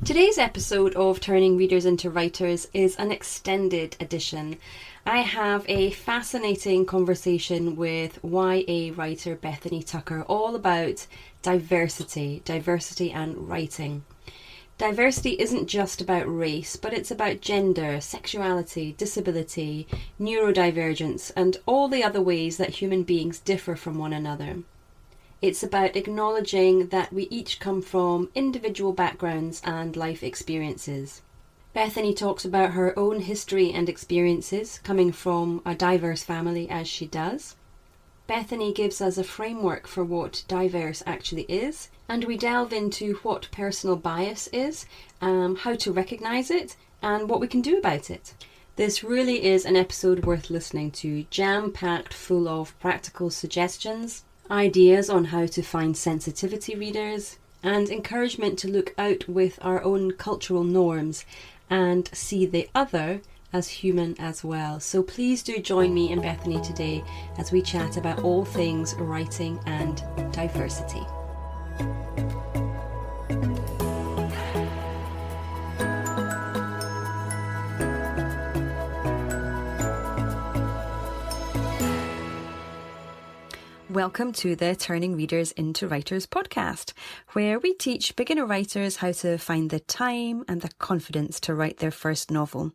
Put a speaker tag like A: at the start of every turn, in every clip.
A: Today's episode of Turning Readers into Writers is an extended edition. I have a fascinating conversation with YA writer Bethany Tucker all about diversity and writing. Diversity isn't just about race, but it's about gender, sexuality, disability, neuro-divergence, and all the other ways that human beings differ from one another. It's about acknowledging that we each come from individual backgrounds and life experiences. Bethany talks about her own history and experiences coming from a diverse family as she does. Bethany gives us a framework for what diverse actually is, and we delve into what personal bias is, how to recognise it, and what we can do about it. This really is an episode worth listening to, jam-packed full of practical suggestions, ideas on how to find sensitivity readers, and encouragement to look out with our own cultural norms and see the other as human as well. So please do join me and Bethany today as we chat about all things writing and diversity. Welcome to the Turning Readers into Writers podcast, where we teach beginner writers how to find the time and the confidence to write their first novel.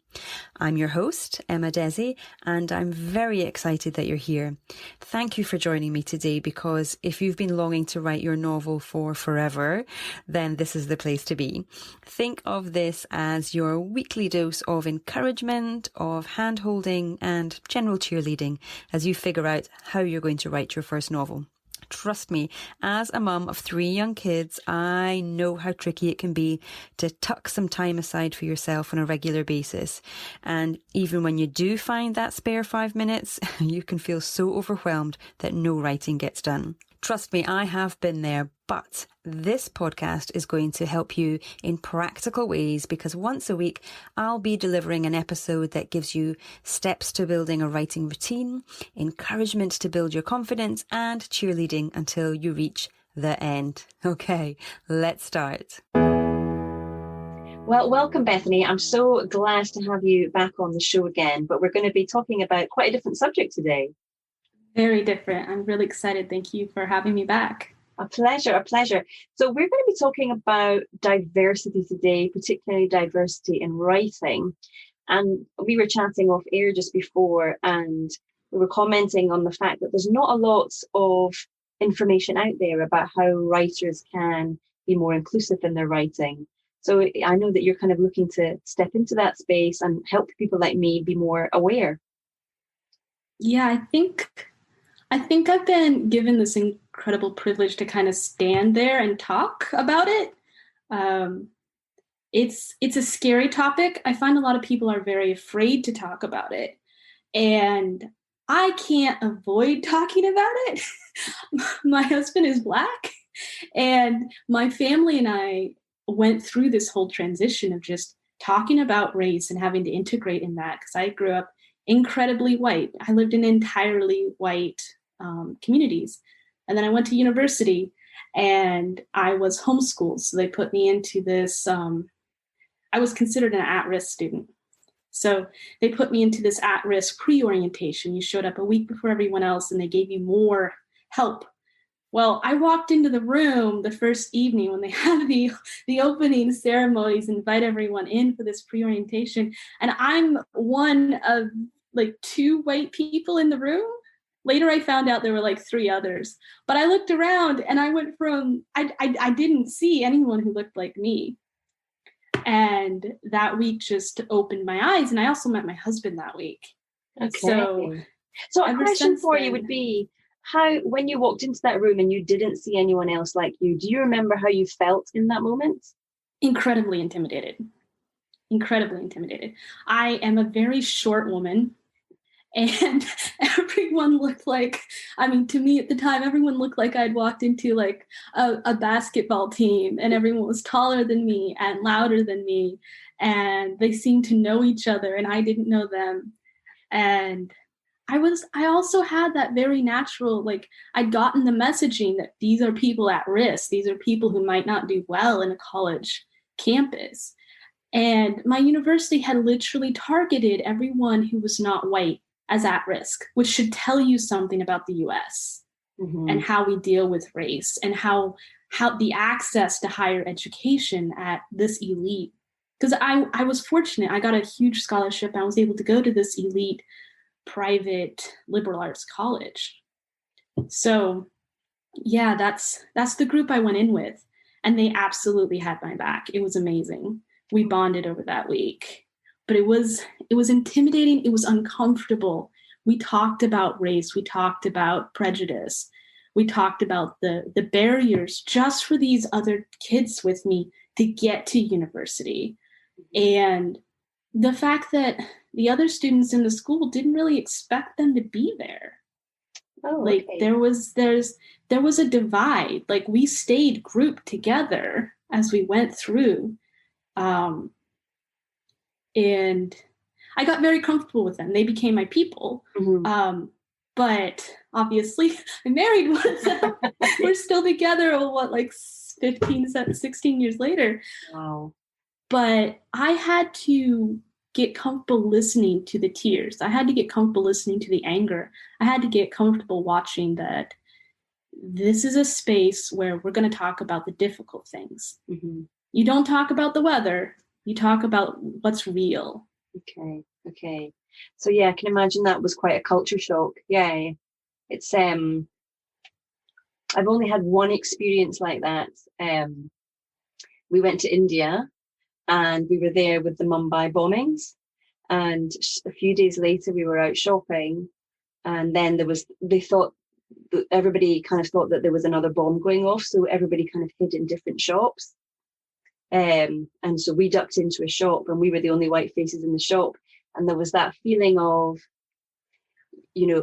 A: I'm your host, Emma Desi, and I'm very excited that you're here. Thank you for joining me today, because if you've been longing to write your novel for forever, then this is the place to be. Think of this as your weekly dose of encouragement, of hand-holding and general cheerleading as you figure out how you're going to write your first novel. Trust me, as a mum of 3 young kids, I know how tricky it can be to tuck some time aside for yourself on a regular basis. And even when you do find that spare 5 minutes, you can feel so overwhelmed that no writing gets done. Trust me, I have been there, but this podcast is going to help you in practical ways, because once a week I'll be delivering an episode that gives you steps to building a writing routine, encouragement to build your confidence, and cheerleading until you reach the end. Okay, let's start. Well, welcome, Bethany. I'm so glad to have you back on the show again, but we're going to be talking about quite a different subject today.
B: Very different. I'm really excited. Thank you for having me back.
A: A pleasure, a pleasure. So we're going to be talking about diversity today, particularly diversity in writing. And we were chatting off air just before, and we were commenting on the fact that there's not a lot of information out there about how writers can be more inclusive in their writing. So I know that you're kind of looking to step into that space and help people like me be more aware.
B: Yeah, I think I've been given this incredible privilege to kind of stand there and talk about it. It's a scary topic. I find a lot of people are very afraid to talk about it. And I can't avoid talking about it. My husband is Black, and my family and I went through this whole transition of just talking about race and having to integrate in that, because I grew up incredibly white. I lived in entirely white communities. And then I went to university and I was homeschooled. So they put me into this, I was considered an at-risk student. So they put me into this at-risk pre-orientation. You showed up a week before everyone else and they gave you more help. Well, I walked into the room the first evening when they had the opening ceremonies, invite everyone in for this pre-orientation. And I'm one of like 2 white people in the room. Later, I found out there were like 3 others. But I looked around and I went from, I didn't see anyone who looked like me. And that week just opened my eyes. And I also met my husband that week.
A: Okay. So a question for you would be, how, when you walked into that room and you didn't see anyone else like you, do you remember how you felt in that moment?
B: Incredibly intimidated. I am a very short woman. And everyone looked like, to me at the time, everyone looked like I'd walked into like a basketball team, and everyone was taller than me and louder than me. And they seemed to know each other and I didn't know them. And I also had that very natural, like I'd gotten the messaging that these are people at risk. These are people who might not do well in a college campus. And my university had literally targeted everyone who was not white as at risk, which should tell you something about the US and how we deal with race and how the access to higher education at this elite. Because I was fortunate. I got a huge scholarship. I was able to go to this elite private liberal arts college. So yeah, that's the group I went in with. And they absolutely had my back. It was amazing. We bonded over that week. But it was intimidating. It was uncomfortable. We talked about race. We talked about prejudice. We talked about the barriers just for these other kids with me to get to university. And the fact that the other students in the school didn't really expect them to be there. Like there was a divide. Like we stayed grouped together as we went through. And I got very comfortable with them. They became my people. But obviously I married one of them. We're still together, 15, 16 years later.
A: Wow.
B: But I had to get comfortable listening to the tears. I had to get comfortable listening to the anger. I had to get comfortable watching that this is a space where we're going to talk about the difficult things. You don't talk about the weather. You talk about what's real.
A: Okay. So yeah, I can imagine that was quite a culture shock. Yeah. It's I've only had one experience like that. We went to India and we were there with the Mumbai bombings, and a few days later we were out shopping, and then everybody kind of thought that there was another bomb going off, so everybody kind of hid in different shops. And so we ducked into a shop and we were the only white faces in the shop. And there was that feeling of,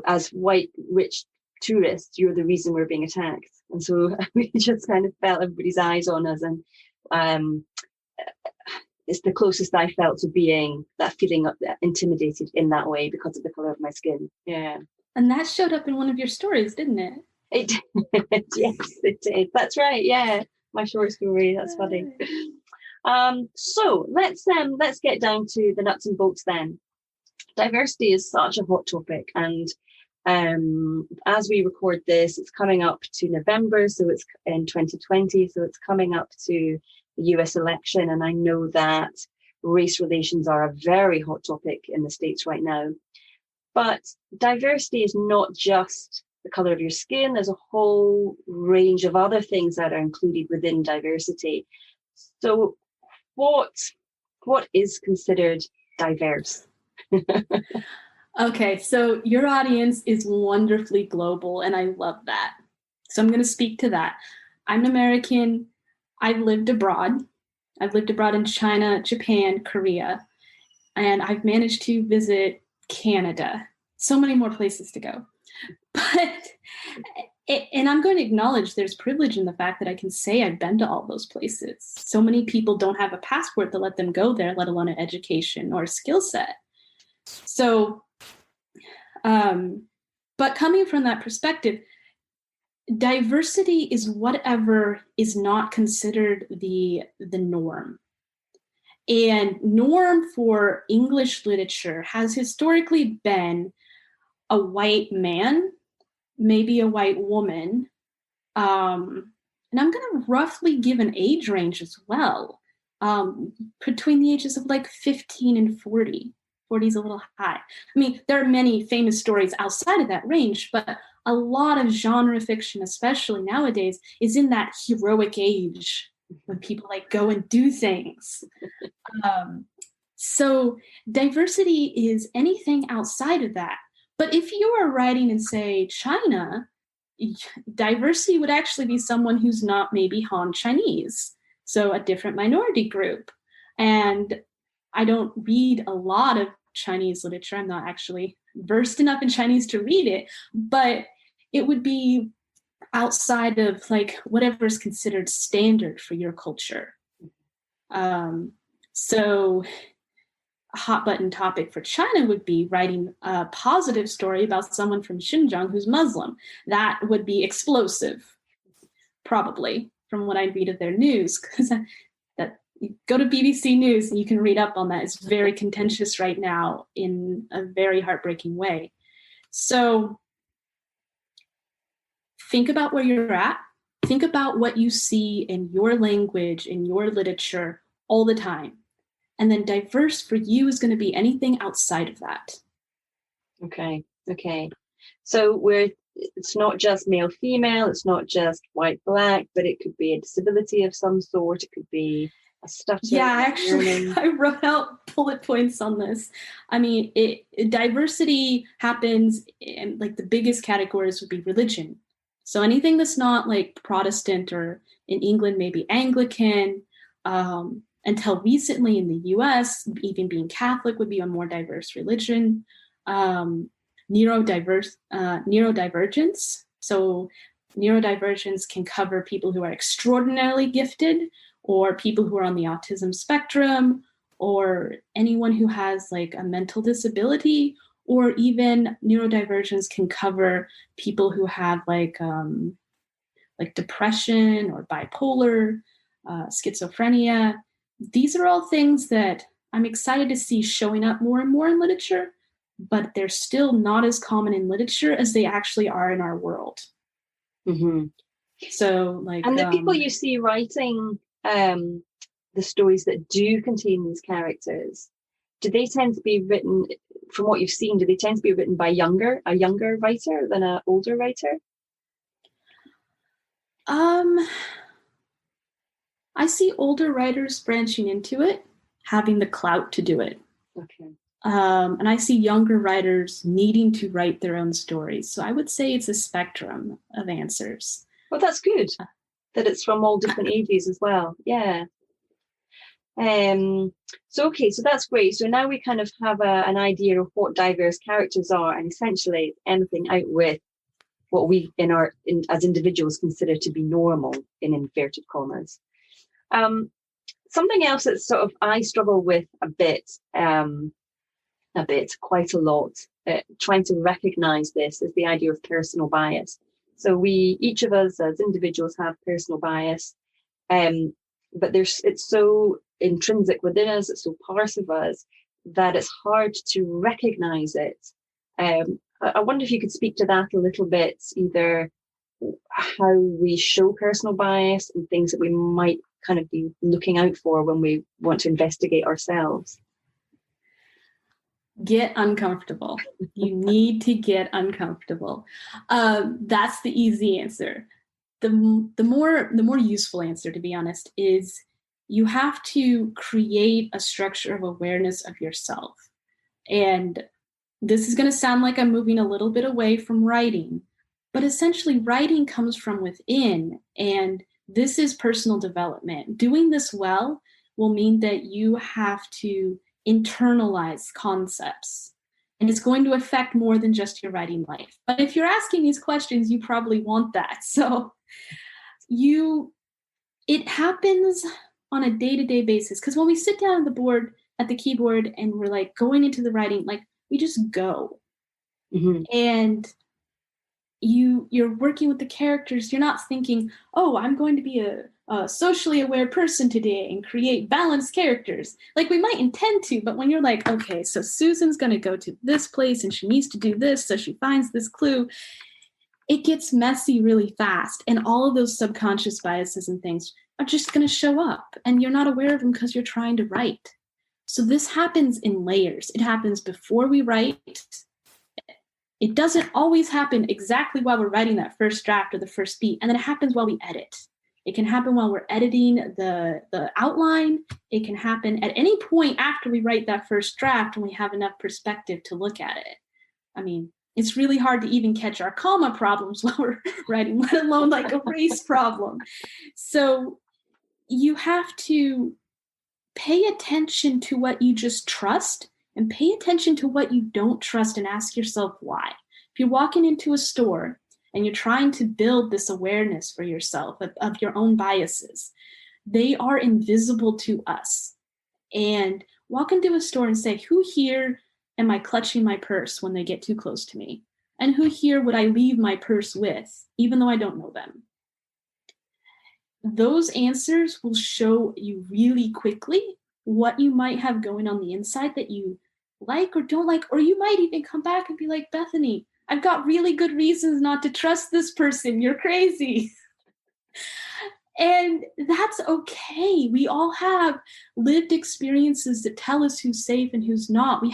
A: as white, rich tourists, you're the reason we're being attacked. And so we just kind of felt everybody's eyes on us. And it's the closest I felt to being that feeling of intimidated in that way because of the color of my skin. Yeah.
B: And that showed up in one of your stories, didn't it?
A: It did. Yes, it did. That's right. Yeah. My short story. That's funny. So let's get down to the nuts and bolts then. Diversity is such a hot topic, and as we record this, it's coming up to November, so it's in 2020, so it's coming up to the US election, and I know that race relations are a very hot topic in the States right now. But diversity is not just the color of your skin. There's a whole range of other things that are included within diversity. So what is considered diverse?
B: Okay, so your audience is wonderfully global, and I love that. So I'm going to speak to that. I'm American. I've lived abroad. I've lived abroad in China, Japan, Korea, and I've managed to visit Canada. So many more places to go. And I'm going to acknowledge there's privilege in the fact that I can say I've been to all those places. So many people don't have a passport to let them go there, let alone an education or a skill set. So, but coming from that perspective, diversity is whatever is not considered the norm. And norm for English literature has historically been a white man, maybe a white woman. And I'm going to roughly give an age range as well, between the ages of 15 and 40. 40 is a little high. I mean, there are many famous stories outside of that range, but a lot of genre fiction, especially nowadays, is in that heroic age when people go and do things. So diversity is anything outside of that. But if you are writing in, say, China, diversity would actually be someone who's not maybe Han Chinese, so a different minority group. And I don't read a lot of Chinese literature. I'm not actually versed enough in Chinese to read it, but it would be outside of whatever is considered standard for your culture. So a hot button topic for China would be writing a positive story about someone from Xinjiang who's Muslim. That would be explosive, probably, from what I read of their news, because Go to BBC News and you can read up on that. It's very contentious right now in a very heartbreaking way. So think about where you're at. Think about what you see in your language, in your literature all the time. And then diverse for you is going to be anything outside of that.
A: Okay. So it's not just male, female, it's not just white, black, but it could be a disability of some sort. It could be a stutter.
B: Yeah, actually, I wrote out bullet points on this. I mean, diversity happens in like the biggest categories would be religion. So anything that's not like Protestant, or in England, maybe Anglican, until recently in the US, even being Catholic would be a more diverse religion. Neurodivergence. So neurodivergence can cover people who are extraordinarily gifted, or people who are on the autism spectrum, or anyone who has like a mental disability, or even neurodivergence can cover people who have like depression or bipolar, schizophrenia. These are all things that I'm excited to see showing up more and more in literature, but they're still not as common in literature as they actually are in our world.
A: Mm-hmm.
B: So, like,
A: and the people you see writing the stories that do contain these characters, do they tend to be written, from what you've seen, do they tend to be written by a younger writer than an older writer?
B: I see older writers branching into it, having the clout to do it.
A: Okay.
B: And I see younger writers needing to write their own stories. So I would say it's a spectrum of answers.
A: Well, that's good that it's from all different ages as well. Yeah. So that's great. So now we kind of have an idea of what diverse characters are, and essentially anything out with what we as individuals consider to be normal, in inverted commas. Something else that sort of I struggle with quite a lot, trying to recognize this, is the idea of personal bias. So each of us as individuals have personal bias, but it's so intrinsic within us, it's so part of us, that it's hard to recognize it. I wonder if you could speak to that a little bit, either how we show personal bias and things that we might kind of be looking out for when we want to investigate ourselves.
B: Get uncomfortable. You need to get uncomfortable. That's the easy answer. The more useful answer, to be honest, is you have to create a structure of awareness of yourself. And this is going to sound like I'm moving a little bit away from writing, but essentially writing comes from within, and this is personal development. Doing this well will mean that you have to internalize concepts, and it's going to affect more than just your writing life. But if you're asking these questions, you probably want that. So it happens on a day-to-day basis, because when we sit down at the keyboard and we're like going into the writing, like we just go. Mm-hmm. And you're working with the characters. You're not thinking, oh, I'm going to be a socially aware person today and create balanced characters. Like we might intend to, but when you're like, okay, so Susan's going to go to this place and she needs to do this, so she finds this clue, it gets messy really fast. And all of those subconscious biases and things are just going to show up, and you're not aware of them because you're trying to write. So this happens in layers. It happens before we write. It doesn't always happen exactly while we're writing that first draft or the first beat, and then it happens while we edit. It can happen while we're editing the outline. It can happen at any point after we write that first draft when we have enough perspective to look at it. I mean, it's really hard to even catch our comma problems while we're writing, let alone like a race problem. So you have to pay attention to what you just trust, and pay attention to what you don't trust, and ask yourself why. If you're walking into a store and you're trying to build this awareness for yourself of your own biases, they are invisible to us. And walk into a store and say, who here am I clutching my purse when they get too close to me? And who here would I leave my purse with, even though I don't know them? those answers will show you really quickly what you might have going on the inside that you like or don't like, or you might even come back and be like, Bethany, I've got really good reasons not to trust this person. You're crazy. And that's okay. We all have lived experiences that tell us who's safe and who's not. We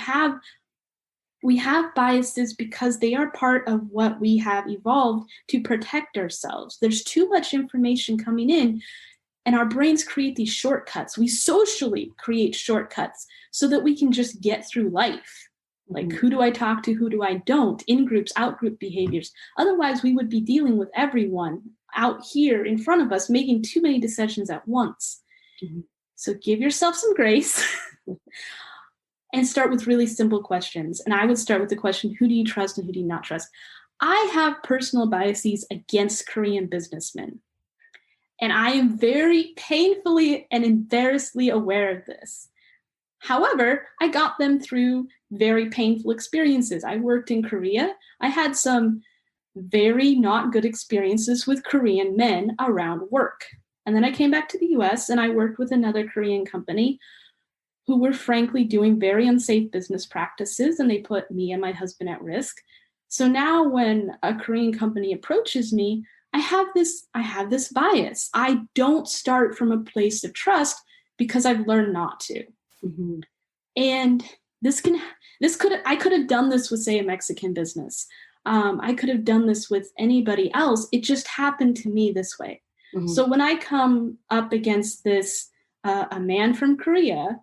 B: have biases because they are part of what we have evolved to protect ourselves. There's too much information coming in, and our brains create these shortcuts. We socially create shortcuts so that we can just get through life. Like, who do I talk to? Who do I don't? In-groups, out-group behaviors. Otherwise, we would be dealing with everyone out here in front of us, making too many decisions at once. Mm-hmm. So give yourself some grace and start with really simple questions. And I would start with the question, who do you trust and who do you not trust? I have personal biases against Korean businessmen. And I am very painfully and embarrassedly aware of this. However, I got them through very painful experiences. I worked in Korea. I had some very not good experiences with Korean men around work. And then I came back to the US and I worked with another Korean company who were frankly doing very unsafe business practices, and they put me and my husband at risk. So now when a Korean company approaches me, I have this bias. I don't start from a place of trust because I've learned not to. Mm-hmm. And I could have done this with, say, a Mexican business. I could have done this with anybody else. It just happened to me this way. Mm-hmm. So when I come up against this, a man from Korea,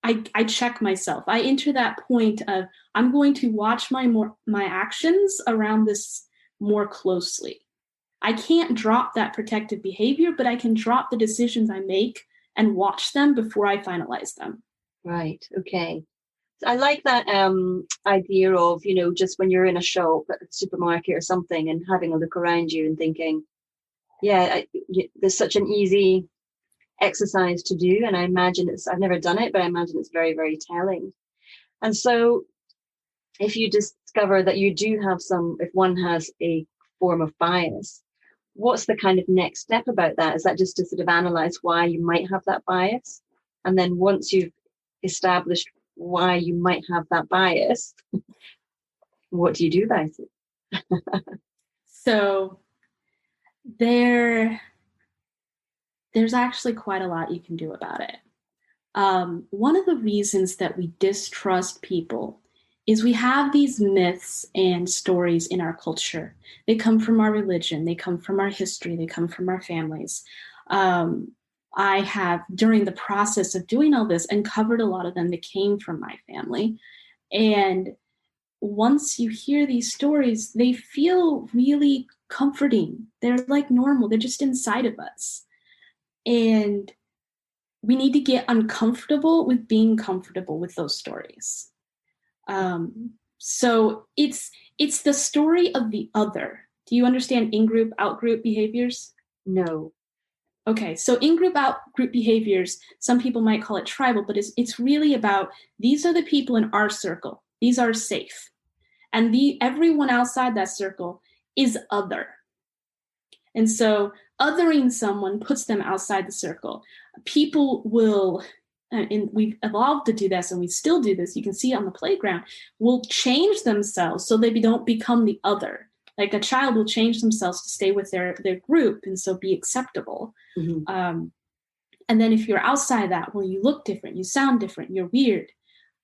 B: I check myself. I enter that point of, I'm going to watch my actions around this more closely. I can't drop that protective behavior, but I can drop the decisions I make and watch them before I finalize them.
A: Right. Okay. I like that idea of, just when you're in a shop at the supermarket or something and having a look around you and thinking, there's such an easy exercise to do. And I imagine I've never done it, but I imagine it's very, very telling. And so if you discover that you do have if one has a form of bias, what's the kind of next step about that? Is that just to sort of analyze why you might have that bias? And then once you've established why you might have that bias, what do you do about it?
B: So there's actually quite a lot you can do about it. One of the reasons that we distrust people is we have these myths and stories in our culture. They come from our religion, they come from our history, they come from our families. I have, during the process of doing all this, uncovered a lot of them that came from my family. And once you hear these stories, they feel really comforting. They're like normal. They're just inside of us. And we need to get uncomfortable with being comfortable with those stories. So it's the story of the other. Do you understand in-group, out-group behaviors?
A: No.
B: Okay, so in-group, out-group behaviors, some people might call it tribal, but it's really about, these are the people in our circle. These are safe. And everyone outside that circle is other. And so othering someone puts them outside the circle. People will, and we've evolved to do this, and we still do this, you can see it on the playground, will change themselves so they don't become the other. Like a child will change themselves to stay with their group and so be acceptable. Mm-hmm. And then if you're outside that, well, you look different, you sound different, you're weird.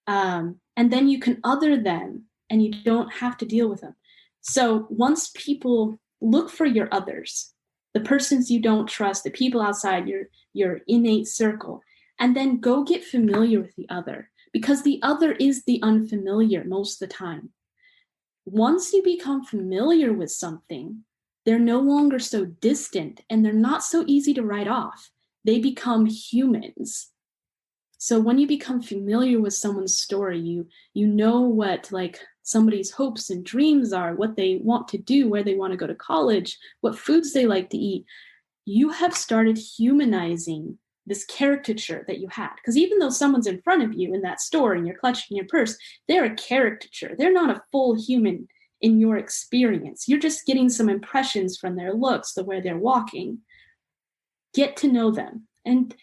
B: And then you can other them and you don't have to deal with them. So once people look for your others, the persons you don't trust, the people outside your innate circle, and then go get familiar with the other, because the other is the unfamiliar most of the time. Once you become familiar with something, they're no longer so distant and they're not so easy to write off. They become humans. So when you become familiar with someone's story, you know what like somebody's hopes and dreams are, what they want to do, where they want to go to college, what foods they like to eat. You have started humanizing this caricature that you had. Because even though someone's in front of you in that store and you're clutching your purse, they're a caricature. They're not a full human in your experience. You're just getting some impressions from their looks, the way they're walking. get to know them. And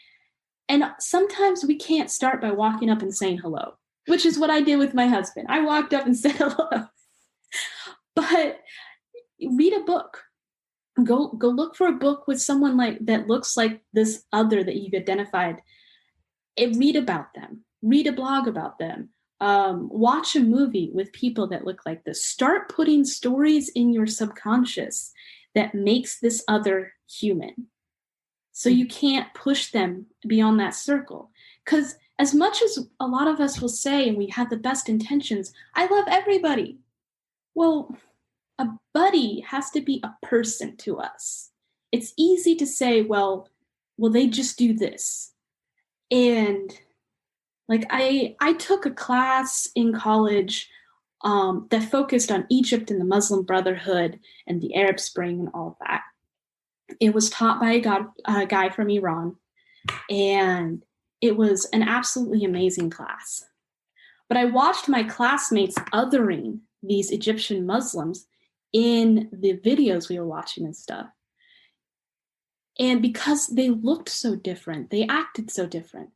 B: sometimes we can't start by walking up and saying hello, which is what I did with my husband. I walked up and said hello. But read a book. Go look for a book with someone like that looks like this other that you've identified, and read about them. Read a blog about them. Watch a movie with people that look like this. Start putting stories in your subconscious that makes this other human. So you can't push them beyond that circle. Because as much as a lot of us will say, and we have the best intentions, I love everybody. Well, a buddy has to be a person to us. It's easy to say, well, they just do this. And like I took a class in college that focused on Egypt and the Muslim Brotherhood and the Arab Spring and all of that. It was taught by a guy from Iran, and it was an absolutely amazing class. But I watched my classmates othering these Egyptian Muslims in the videos we were watching and stuff. And because they looked so different, they acted so different.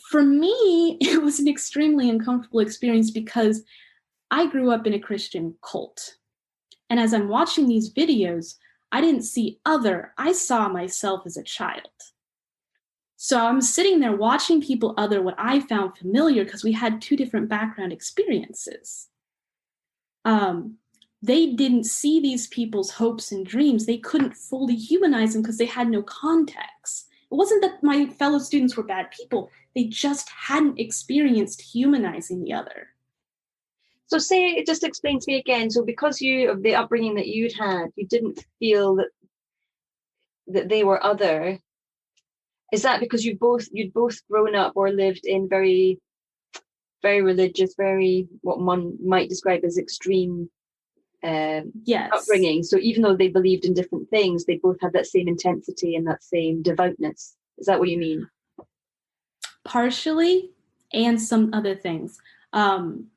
B: For me, it was an extremely uncomfortable experience because I grew up in a Christian cult. And as I'm watching these videos, I didn't see other. I saw myself as a child. So I'm sitting there watching people other what I found familiar because we had two different background experiences. They didn't see these people's hopes and dreams. They couldn't fully humanize them because they had no context. It wasn't that my fellow students were bad people. They just hadn't experienced humanizing the other.
C: So just explain to me again. So because of the upbringing that you'd had, you didn't feel that they were other. Is that because you'd both grown up or lived in very, very religious, very what one might describe as extreme
B: yes.
C: upbringing? So even though they believed in different things, they both had that same intensity and that same devoutness. Is that what you mean?
B: Partially, and some other things.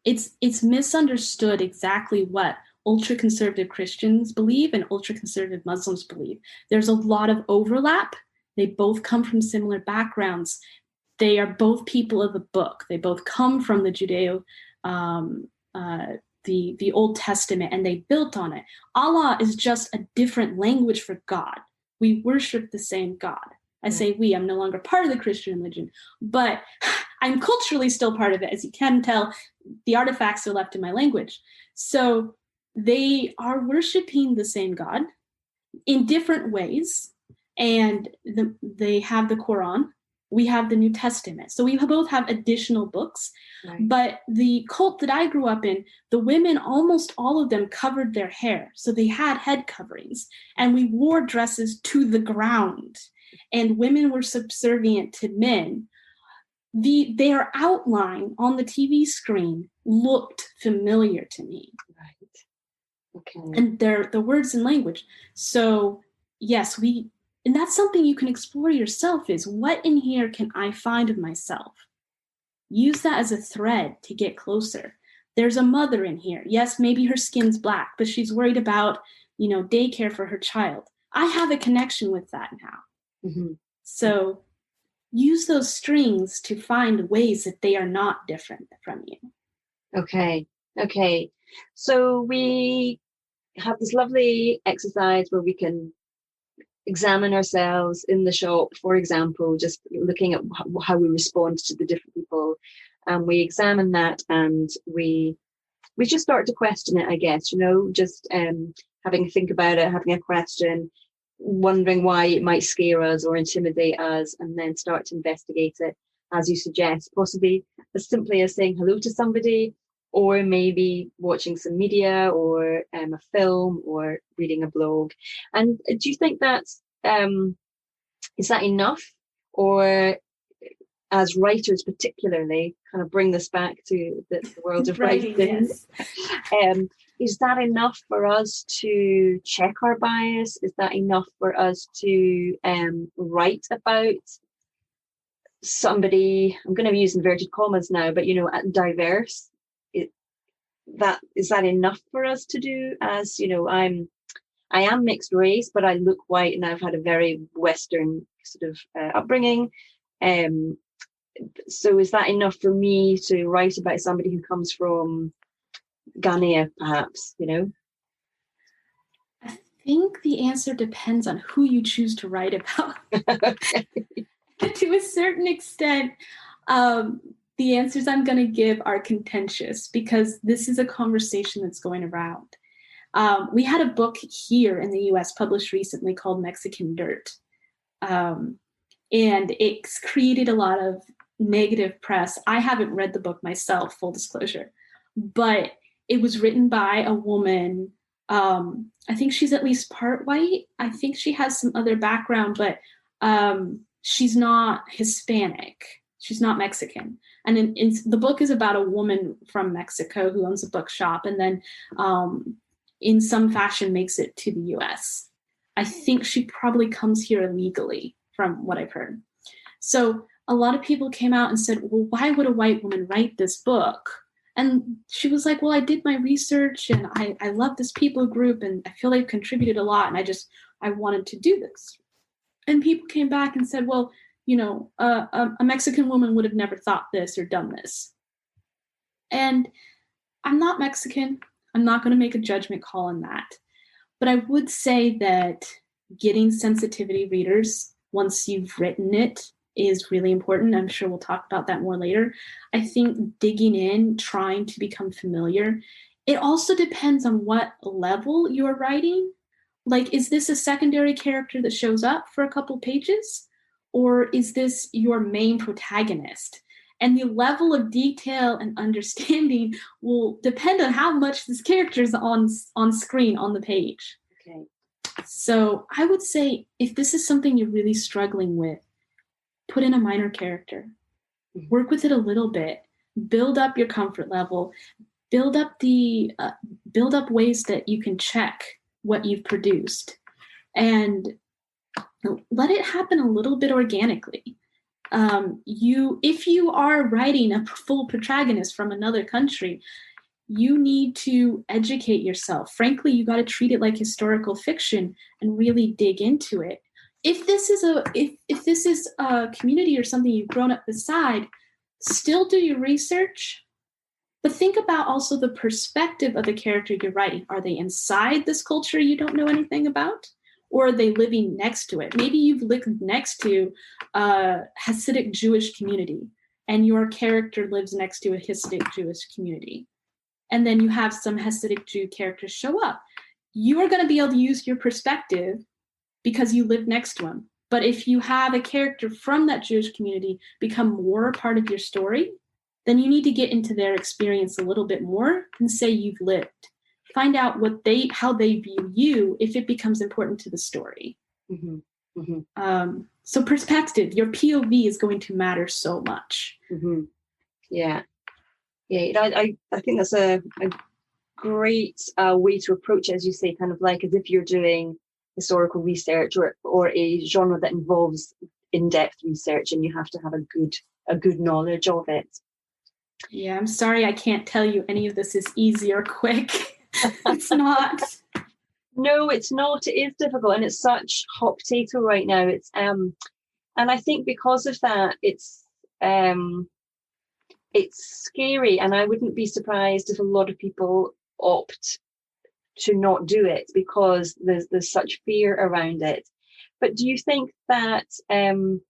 B: It's misunderstood exactly what ultra-conservative Christians believe and ultra-conservative Muslims believe. There's a lot of overlap. They both come from similar backgrounds. They are both people of the book. They both come from the Judeo, the Old Testament, and they built on it. Allah is just a different language for God. We worship the same God. I say we, I'm no longer part of the Christian religion, but I'm culturally still part of it. As you can tell, the artifacts are left in my language. So they are worshiping the same God in different ways. And they have the Quran. We have the New Testament. So we both have additional books. Right. But the cult that I grew up in, the women, almost all of them covered their hair. So they had head coverings. And we wore dresses to the ground. And women were subservient to men. Their outline on the TV screen looked familiar to me.
C: Right. Okay.
B: And the words and language. So yes, and that's something you can explore yourself, is what in here can I find of myself? Use that as a thread to get closer. There's a mother in here. Yes, maybe her skin's black, but she's worried about, daycare for her child. I have a connection with that now.
C: Mm-hmm.
B: So use those strings to find ways that they are not different from you.
C: Okay. So we have this lovely exercise where we can examine ourselves in the shop, for example, just looking at how we respond to the different people. And we examine that and we just start to question it, I guess, just having a think about it, having a question, wondering why it might scare us or intimidate us, and then start to investigate it, as you suggest, possibly as simply as saying hello to somebody, or maybe watching some media or a film or reading a blog. And do you think that's, is that enough? Or as writers particularly, kind of bring this back to the world of writing,
B: yes.
C: Is that enough for us to check our bias? Is that enough for us to write about somebody, I'm going to use inverted commas now, but diverse? Is that enough for us to do? As I am mixed race, but I look white, and I've had a very Western sort of upbringing. So is that enough for me to write about somebody who comes from Ghana, perhaps, you know?
B: I think the answer depends on who you choose to write about. To a certain extent, the answers I'm going to give are contentious because this is a conversation that's going around. We had a book here in the US published recently called Mexican Dirt. And it's created a lot of negative press. I haven't read the book myself, full disclosure, but it was written by a woman. I think she's at least part white. I think she has some other background, but she's not Hispanic. She's not Mexican. And the book is about a woman from Mexico who owns a bookshop and then in some fashion makes it to the US. I think she probably comes here illegally from what I've heard. So a lot of people came out and said, well, why would a white woman write this book? And she was like, well, I did my research and I love this people group and I feel they've contributed a lot. And I wanted to do this. And people came back and said, well, you know, a Mexican woman would have never thought this or done this. And I'm not Mexican. I'm not going to make a judgment call on that. But I would say that getting sensitivity readers once you've written it is really important. I'm sure we'll talk about that more later. I think digging in, trying to become familiar. It also depends on what level you're writing. Like, is this a secondary character that shows up for a couple pages? Or is this your main protagonist? And the level of detail and understanding will depend on how much this character is on screen, on the page.
C: Okay.
B: So I would say if this is something you're really struggling with, put in a minor character. Work with it a little bit. Build up your comfort level. Build up ways that you can check what you've produced. And let it happen a little bit organically. If you are writing a full protagonist from another country, you need to educate yourself. Frankly, you got to treat it like historical fiction and really dig into it. If this is a community or something you've grown up beside, still do your research, but think about also the perspective of the character you're writing. Are they inside this culture you don't know anything about? Or are they living next to it? Maybe you've lived next to a Hasidic Jewish community and your character lives next to a Hasidic Jewish community. And then you have some Hasidic Jew characters show up. You are going to be able to use your perspective because you live next to them. But if you have a character from that Jewish community become more a part of your story, then you need to get into their experience a little bit more and say you've lived. Find out how they view you if it becomes important to the story.
C: Mm-hmm. Mm-hmm.
B: So perspective, your POV is going to matter so much.
C: Mm-hmm. Yeah. I think that's a great way to approach it, as you say, kind of like as if you're doing historical research or a genre that involves in-depth research and you have to have a good knowledge of it.
B: Yeah, I'm sorry I can't tell you any of this is easy or quick. It's not.
C: No, it's not. It is difficult and it's such hot potato right now. It's and I think because of that, it's scary, and I wouldn't be surprised if a lot of people opt to not do it because there's such fear around it. But do you think that do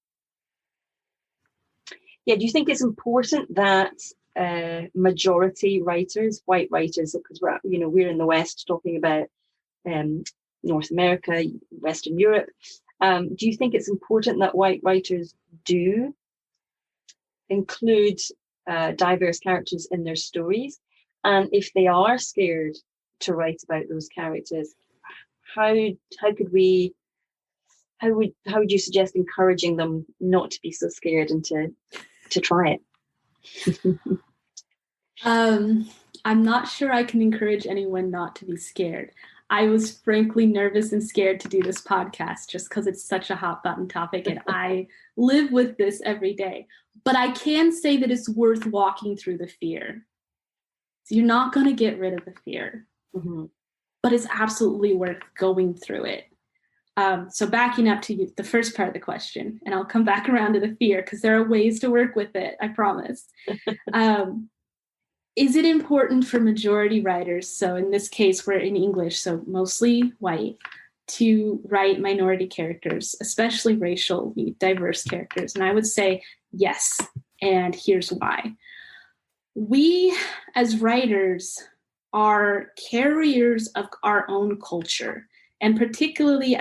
C: you think it's important that majority writers, white writers, because we're in the West talking about North America, Western Europe, do you think it's important that white writers do include diverse characters in their stories? And if they are scared to write about those characters, how would you suggest encouraging them not to be so scared and to try it?
B: I'm not sure I can encourage anyone not to be scared. I was frankly nervous and scared to do this podcast just because it's such a hot button topic and I live with this every day. But I can say that it's worth walking through the fear. So you're not going to get rid of the fear, but it's absolutely worth going through it. So backing up to the first part of the question, and I'll come back around to the fear because there are ways to work with it, I promise. Is it important for majority writers, so in this case we're in English, so mostly white, to write minority characters, especially racially diverse characters? And I would say yes, and here's why. We as writers are carriers of our own culture, and particularly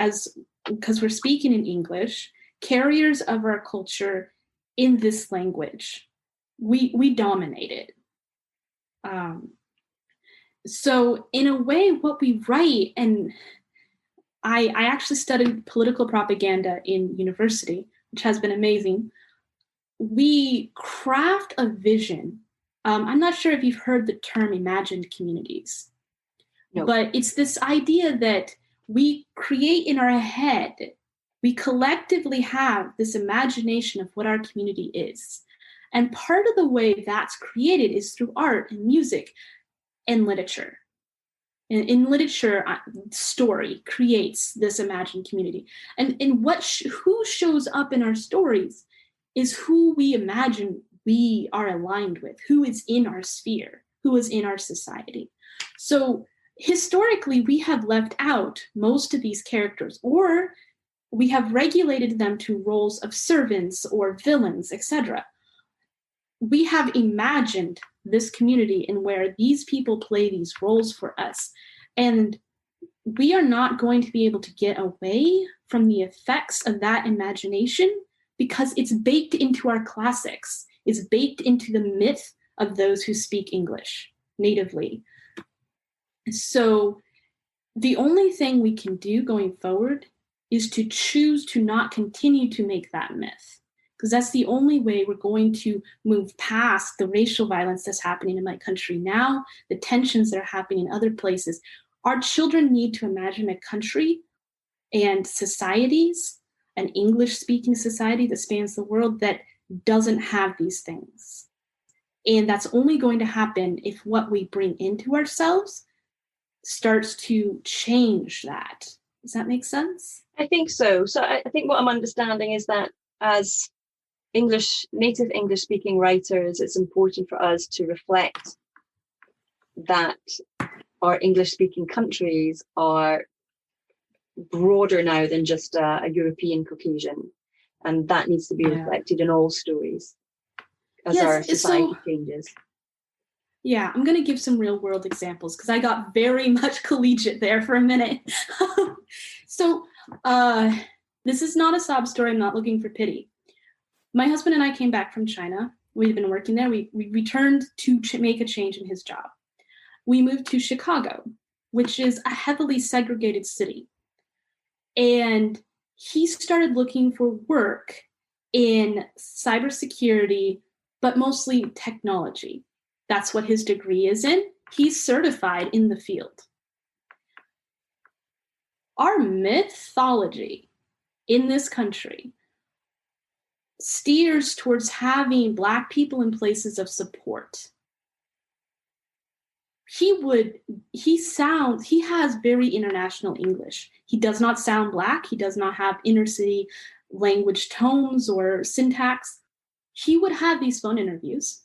B: because we're speaking in English, carriers of our culture in this language. We dominate it. So in a way, what we write, and I actually studied political propaganda in university, which has been amazing. We craft a vision. I'm not sure if you've heard the term imagined communities,
C: No.
B: but it's this idea that we create in our head, we collectively have this imagination of what our community is. And part of the way that's created is through art and music and literature. In literature, story creates this imagined community. And who shows up in our stories is who we imagine we are aligned with, who is in our sphere, who is in our society. So historically, we have left out most of these characters, or we have regulated them to roles of servants or villains, etc. We have imagined this community in where these people play these roles for us. And we are not going to be able to get away from the effects of that imagination because it's baked into our classics. It's baked into the myth of those who speak English natively. So the only thing we can do going forward is to choose to not continue to make that myth, because that's the only way we're going to move past the racial violence that's happening in my country now, the tensions that are happening in other places. Our children need to imagine a country and societies, an English-speaking society that spans the world, that doesn't have these things. And that's only going to happen if what we bring into ourselves starts to change that. Does that make sense?
C: I think so. So I think what I'm understanding is that as native English speaking writers, it's important for us to reflect that our English speaking countries are broader now than just a European Caucasian. And that needs to be reflected in all stories as our society changes.
B: Yeah, I'm going to give some real world examples because I got very much collegiate there for a minute. So this is not a sob story. I'm not looking for pity. My husband and I came back from China. We'd been working there. We returned to make a change in his job. We moved to Chicago, which is a heavily segregated city. And he started looking for work in cybersecurity, but mostly technology. That's what his degree is in. He's certified in the field. Our mythology in this country steers towards having Black people in places of support. He has very international English. He does not sound Black. He does not have inner city language tones or syntax. He would have these phone interviews,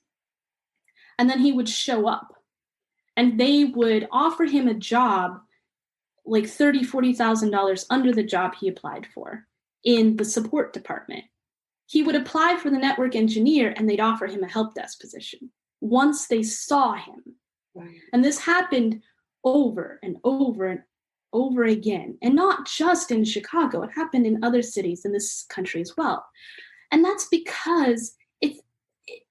B: and then he would show up, and they would offer him a job like $30,000, $40,000 under the job he applied for in the support department. He would apply for the network engineer, and they'd offer him a help desk position once they saw him. Right. And this happened over and over and over again. And not just in Chicago, it happened in other cities in this country as well. And that's because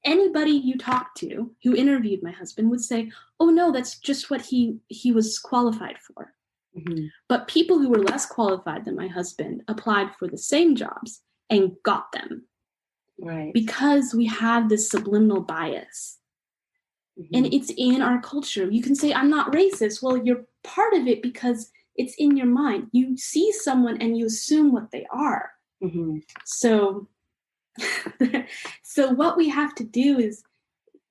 B: anybody you talk to who interviewed my husband would say, oh no, that's just what he was qualified for. Mm-hmm. But people who were less qualified than my husband applied for the same jobs and got them. Right. Because we have this subliminal bias. Mm-hmm. And it's in our culture. You can say, I'm not racist. Well, you're part of it because it's in your mind. You see someone and you assume what they are. Mm-hmm. So what we have to do is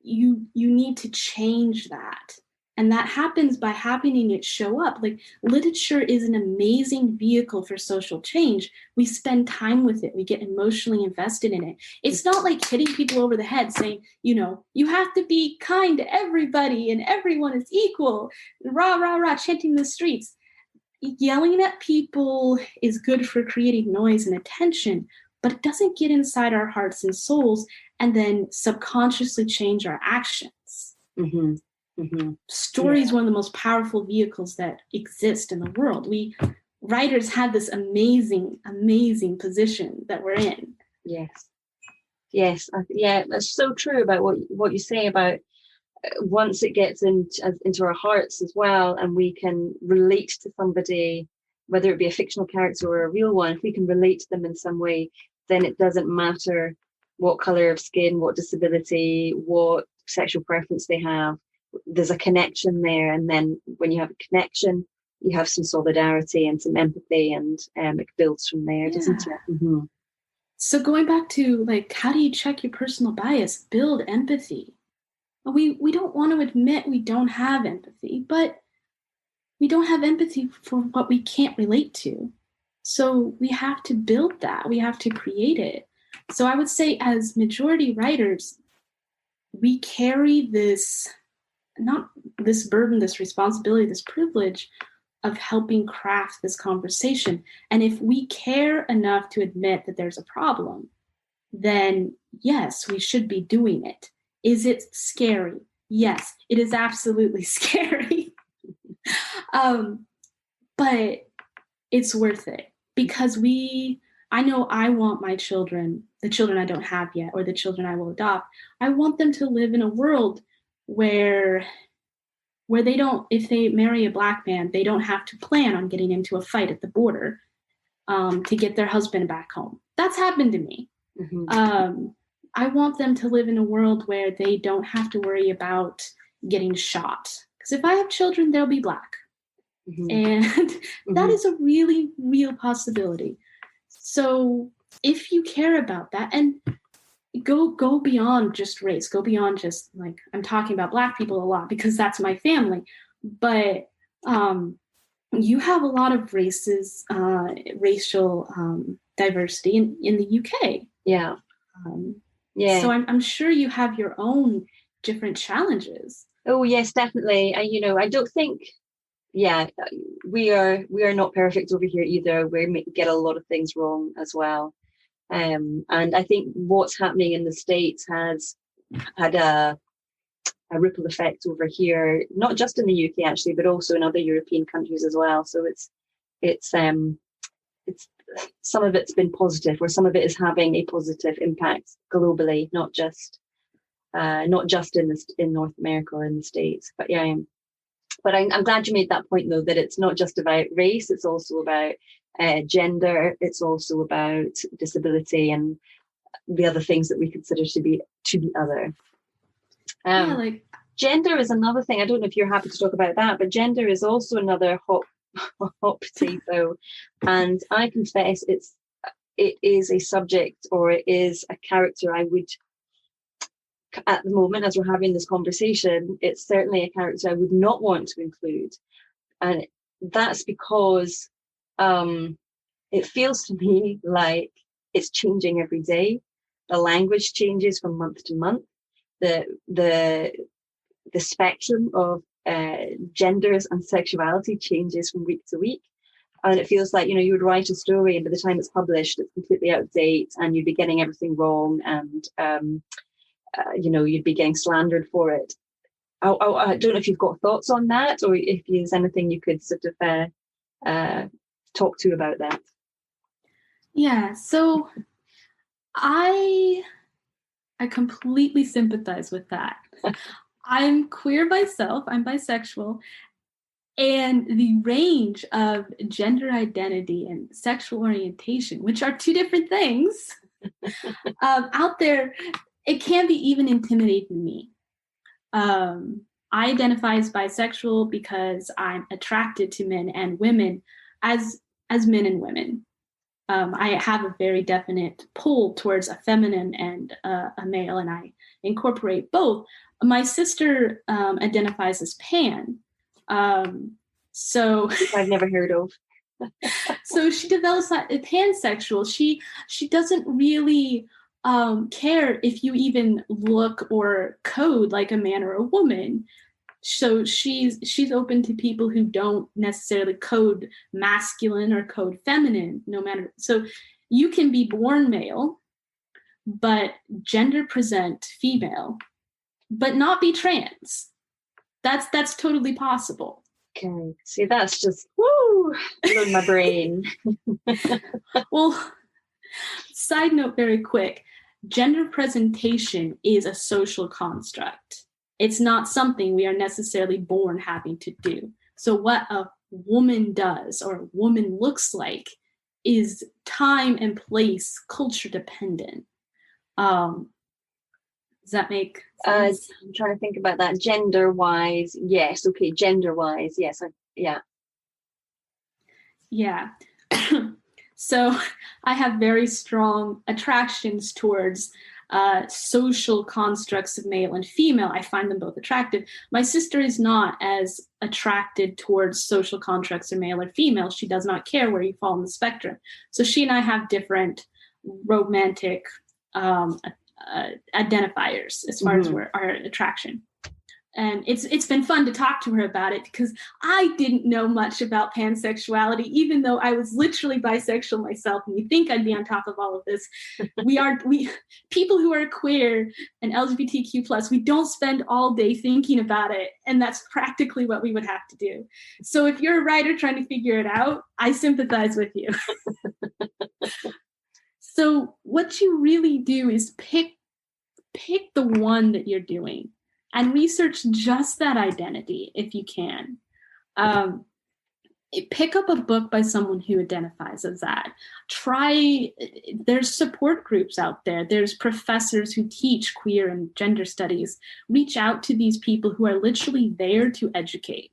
B: you need to change that. And that happens by having it show up. Like, literature is an amazing vehicle for social change. We spend time with it. We get emotionally invested in it. It's not like hitting people over the head saying, you have to be kind to everybody and everyone is equal. Rah, rah, rah, chanting in the streets. Yelling at people is good for creating noise and attention, but it doesn't get inside our hearts and souls and then subconsciously change our actions.
C: Mm-hmm. Mm-hmm.
B: Story is one of the most powerful vehicles that exist in the world. We writers have this amazing, amazing position that we're in.
C: Yes. Yeah, that's so true about what you say about once it gets into our hearts as well, and we can relate to somebody, whether it be a fictional character or a real one, if we can relate to them in some way, then it doesn't matter what color of skin, what disability, what sexual preference they have. There's a connection there, and then when you have a connection, you have some solidarity and some empathy, and it builds from there, doesn't it? Mm-hmm.
B: So going back to, like, how do you check your personal bias? Build empathy. We don't want to admit we don't have empathy, but we don't have empathy for what we can't relate to. So we have to build that. We have to create it. So I would say, as majority writers, we carry this, not this burden, this responsibility, this privilege of helping craft this conversation. And if we care enough to admit that there's a problem, then yes, we should be doing it. Is it scary? Yes, it is absolutely scary. But it's worth it, because I know I want my children, the children I don't have yet, or the children I will adopt, I want them to live in a world where they don't, if they marry a Black man, they don't have to plan on getting into a fight at the border to get their husband back home. That's happened to me. Mm-hmm. I want them to live in a world where they don't have to worry about getting shot. Because if I have children, they'll be Black. Mm-hmm. And that is a really real possibility. So if you care about that, and go beyond just race, go beyond just, like, I'm talking about Black people a lot because that's my family, but you have a lot of races, racial diversity in the UK.
C: Yeah.
B: So I'm sure you have your own different challenges.
C: Oh yes, definitely. I don't think, we are not perfect over here either. We get a lot of things wrong as well. And I think what's happening in the States has had a ripple effect over here, not just in the UK actually, but also in other European countries as well. So it's some of it's been positive, or some of it is having a positive impact globally, not just in North America or in the States. But but I'm glad you made that point, though, that it's not just about race, it's also about gender, it's also about disability and the other things that we consider to be other. Gender is another thing. I don't know if you're happy to talk about that, but gender is also another hot potato. And I confess it is a subject, or it is a character I would, at the moment as we're having this conversation, it's certainly a character I would not want to include. And that's because it feels to me like it's changing every day. The language changes from month to month. The spectrum of genders and sexuality changes from week to week. And it feels like, you would write a story and by the time it's published, it's completely out of date and you'd be getting everything wrong, and you'd be getting slandered for it. I don't know if you've got thoughts on that, or if there's anything you could sort of talk to about that.
B: Yeah, so I completely sympathize with that. I'm queer myself, I'm bisexual, and the range of gender identity and sexual orientation, which are two different things, out there, it can be even intimidating to me. I identify as bisexual because I'm attracted to men and women as men and women. I have a very definite pull towards a feminine and a male, and I incorporate both. My sister identifies as pan. So
C: I've never heard of.
B: so she develops that pansexual. She doesn't really care if you even look or code like a man or a woman. So she's open to people who don't necessarily code masculine or code feminine, no matter. So you can be born male, but gender present female, but not be trans. That's totally possible.
C: Okay. See, that's just blowing my brain.
B: Well, side note very quick, gender presentation is a social construct. It's not something we are necessarily born having to do. So what a woman does or a woman looks like is time and place, culture dependent. Does that make sense?
C: I'm trying to think about that. Gender-wise, yes. Okay, gender-wise, yes. Yeah.
B: Yeah. So I have very strong attractions towards social constructs of male and female. I find them both attractive. My sister is not as attracted towards social constructs of male or female. She does not care where you fall on the spectrum. So she and I have different romantic identifiers as far as our attraction. And it's been fun to talk to her about it because I didn't know much about pansexuality, even though I was literally bisexual myself. And you think I'd be on top of all of this. We people who are queer and LGBTQ+, we don't spend all day thinking about it. And that's practically what we would have to do. So if you're a writer trying to figure it out, I sympathize with you. So what you really do is pick the one that you're doing and research just that identity if you can. Pick up a book by someone who identifies as that. There's support groups out there. There's professors who teach queer and gender studies. Reach out to these people who are literally there to educate.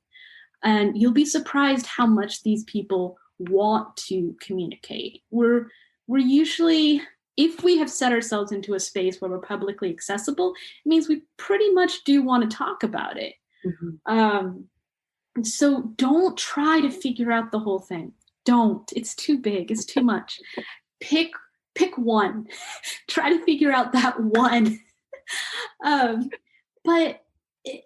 B: And you'll be surprised how much these people want to communicate. We're usually, if we have set ourselves into a space where we're publicly accessible, it means we pretty much do want to talk about it. So don't try to figure out the whole thing. Don't. It's too big. It's too much. Pick one. Try to figure out that one. But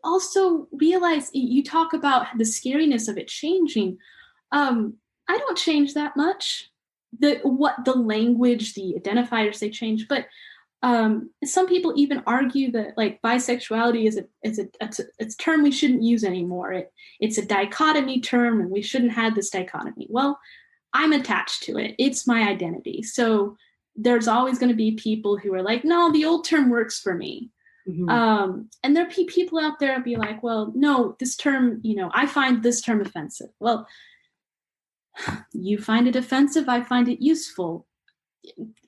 B: also realize, you talk about the scariness of it changing. I don't change that much. The language, the identifiers, they change, but some people even argue that like bisexuality is a term we shouldn't use anymore. It's a dichotomy term, and we shouldn't have this dichotomy. Well, I'm attached to it. It's my identity. So there's always going to be people who are like, no, the old term works for me. And there'll be people out there be like, well, no, this term, I find this term offensive. Well, you find it offensive, I find it useful.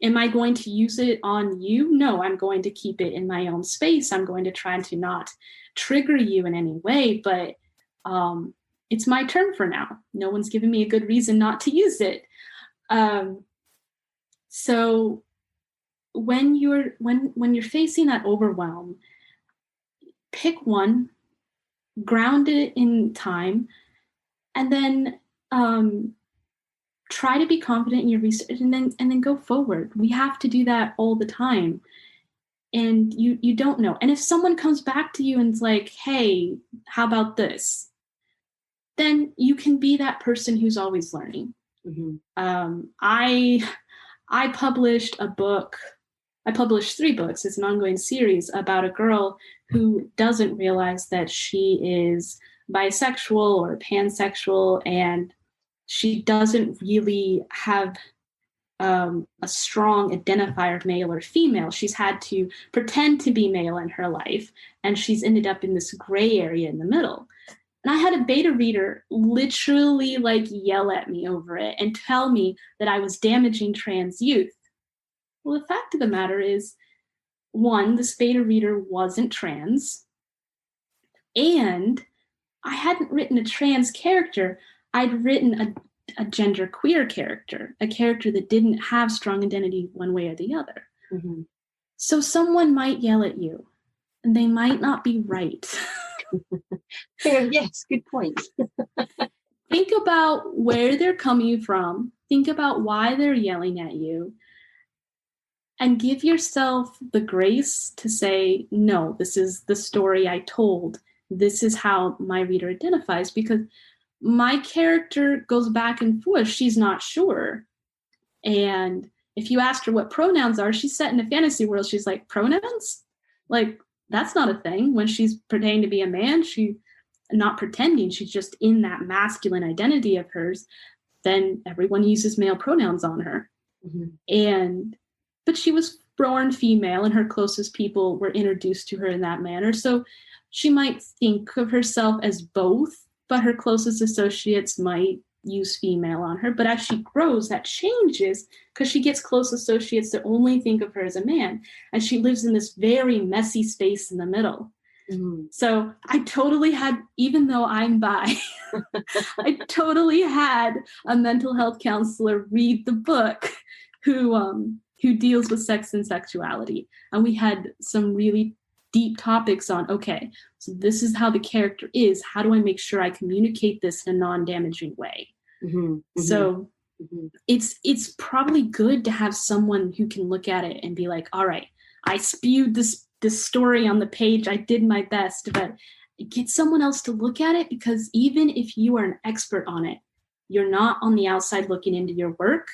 B: Am I going to use it on you? No, I'm going to keep it in my own space. I'm going to try to not trigger you in any way, but it's my term for now. No one's given me a good reason not to use it. So when you're facing that overwhelm, pick one, ground it in time, and then try to be confident in your research, and then go forward. We have to do that all the time. And you don't know. And if someone comes back to you and is like, hey, how about this? Then you can be that person who's always learning. I published a book. I published 3 books. It's an ongoing series about a girl who doesn't realize that she is bisexual or pansexual, and she doesn't really have a strong identifier of male or female. She's had to pretend to be male in her life, and she's ended up in this gray area in the middle. And I had a beta reader literally yell at me over it and tell me that I was damaging trans youth. Well, the fact of the matter is, 1, this beta reader wasn't trans, and I hadn't written a trans character. I'd written a gender queer character, a character that didn't have strong identity one way or the other. So someone might yell at you. they might not be right.
C: Yes, good point.
B: Think about where they're coming from. Think about why they're yelling at you. And give yourself the grace to say, no, this is the story I told. This is how my reader identifies, because my character goes back and forth. She's not sure. And if you ask her what pronouns are, she's set in a fantasy world. She's like, pronouns? Like, that's not a thing. When she's pretending to be a man, she's not pretending. She's just in that masculine identity of hers. Then everyone uses male pronouns on her. Mm-hmm. But she was born female, and her closest people were introduced to her in that manner. So she might think of herself as both, but her closest associates might use female on her. But as she grows, that changes because she gets close associates that only think of her as a man. And she lives in this very messy space in the middle. Mm-hmm. So I totally had, even though I'm bi, I totally had a mental health counselor read the book who deals with sex and sexuality. And we had some really deep topics on, okay, so this is how the character is. How do I make sure I communicate this in a non-damaging way? Mm-hmm, mm-hmm. So it's probably good to have someone who can look at it and be like, all right, I spewed this story on the page. I did my best, but get someone else to look at it, because even if you are an expert on it, you're not on the outside looking into your work.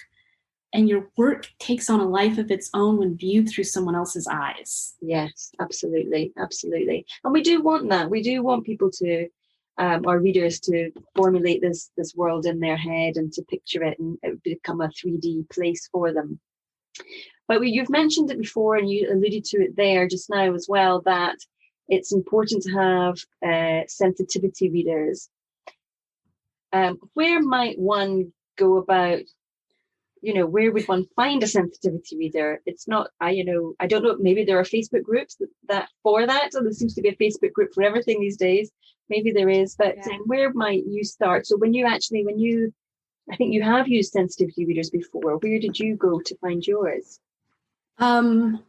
B: And your work takes on a life of its own when viewed through someone else's eyes.
C: Yes, absolutely. Absolutely. And we do want that. We do want people to, our readers, to formulate this world in their head and to picture it, and it would become a 3D place for them. But you've mentioned it before, and you alluded to it there just now as well, that it's important to have sensitivity readers. Where might one go about, where would one find a sensitivity reader? It's not, I don't know, maybe there are Facebook groups that for that. So there seems to be a Facebook group for everything these days. Maybe there is, but where might you start? So I think you have used sensitivity readers before. Where did you go to find yours?
B: I'm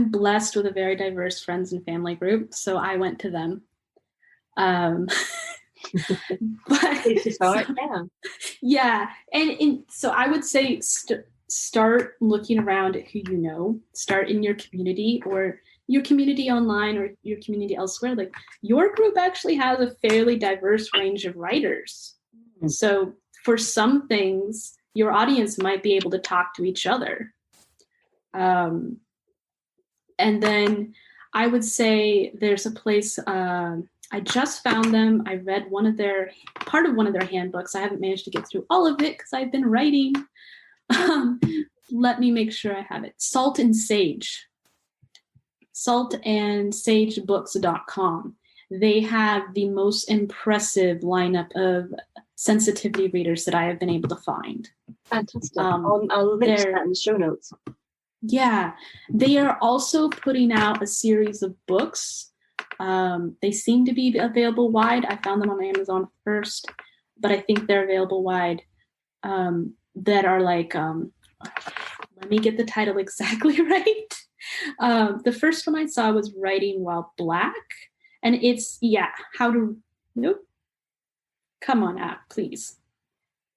B: blessed with a very diverse friends and family group, so I went to them. Yeah. And so I would say start looking around at who you know. Start in your community, or your community online, or your community elsewhere. Like, your group actually has a fairly diverse range of writers. Mm-hmm. So for some things, your audience might be able to talk to each other. And then I would say there's a place, I just found them. I read part of one of their handbooks. I haven't managed to get through all of it because I've been writing. Let me make sure I have it. Salt and Sage. saltandsagebooks.com. They have the most impressive lineup of sensitivity readers that I have been able to find.
C: Fantastic. I'll link to that in the show notes.
B: Yeah. They are also putting out a series of books. They seem to be available wide. I found them on Amazon first, but I think they're available wide, that are like, let me get the title exactly right. The first one I saw was Writing While Black, and it's, come on app, please.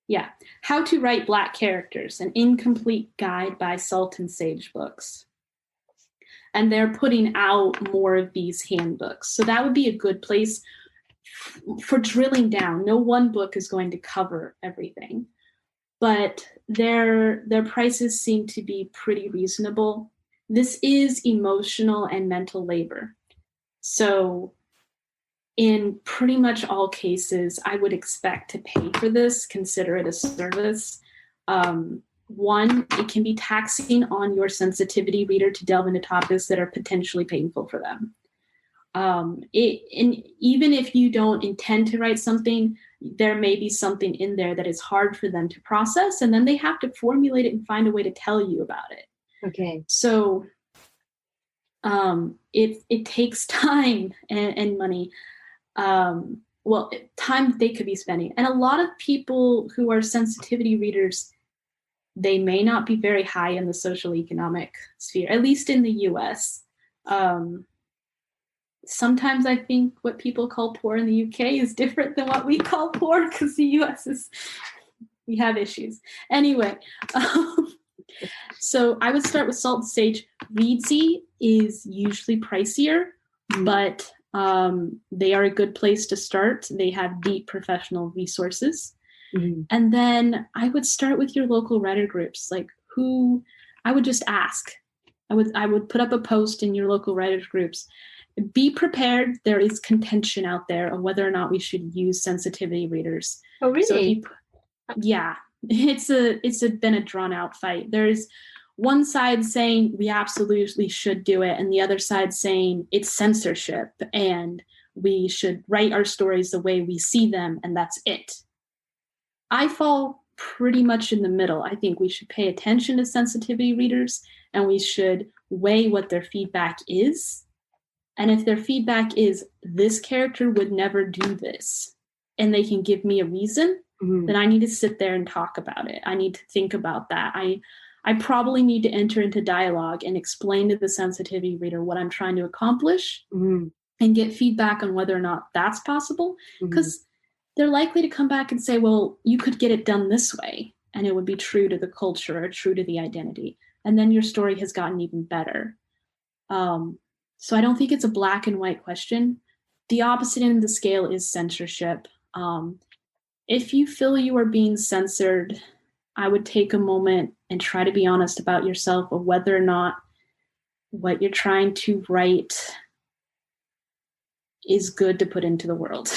B: Yeah. How to Write Black Characters, an incomplete guide by Salt and Sage Books. And they're putting out more of these handbooks. So that would be a good place for drilling down. No one book is going to cover everything, but their prices seem to be pretty reasonable. This is emotional and mental labor. So in pretty much all cases, I would expect to pay for this, consider it a service. One, it can be taxing on your sensitivity reader to delve into topics that are potentially painful for them. And even if you don't intend to write something, there may be something in there that is hard for them to process, and then they have to formulate it and find a way to tell you about it.
C: Okay.
B: So it takes time and money. Time that they could be spending. And a lot of people who are sensitivity readers, they may not be very high in the social economic sphere, at least in the US. sometimes I think what people call poor in the UK is different than what we call poor, because the US we have issues. Anyway, so I would start with Salt and Sage. Reedsy is usually pricier, but they are a good place to start. They have deep professional resources.
C: Mm-hmm.
B: And then I would start with your local writer groups, like who I would just ask. I would put up a post in your local writers groups. Be prepared. There is contention out there of whether or not we should use sensitivity readers.
C: Oh, really?
B: So yeah, it's been a drawn out fight. There's one side saying we absolutely should do it, and the other side saying it's censorship and we should write our stories the way we see them, and that's it. I fall pretty much in the middle. I think we should pay attention to sensitivity readers, and we should weigh what their feedback is. And if their feedback is, this character would never do this, and they can give me a reason, then I need to sit there and talk about it. I need to think about that. I probably need to enter into dialogue and explain to the sensitivity reader what I'm trying to accomplish and get feedback on whether or not that's possible. Because they're likely to come back and say, well, you could get it done this way, and it would be true to the culture or true to the identity. And then your story has gotten even better. So I don't think it's a black and white question. The opposite end of the scale is censorship. If you feel you are being censored, I would take a moment and try to be honest about yourself of whether or not what you're trying to write is good to put into the world.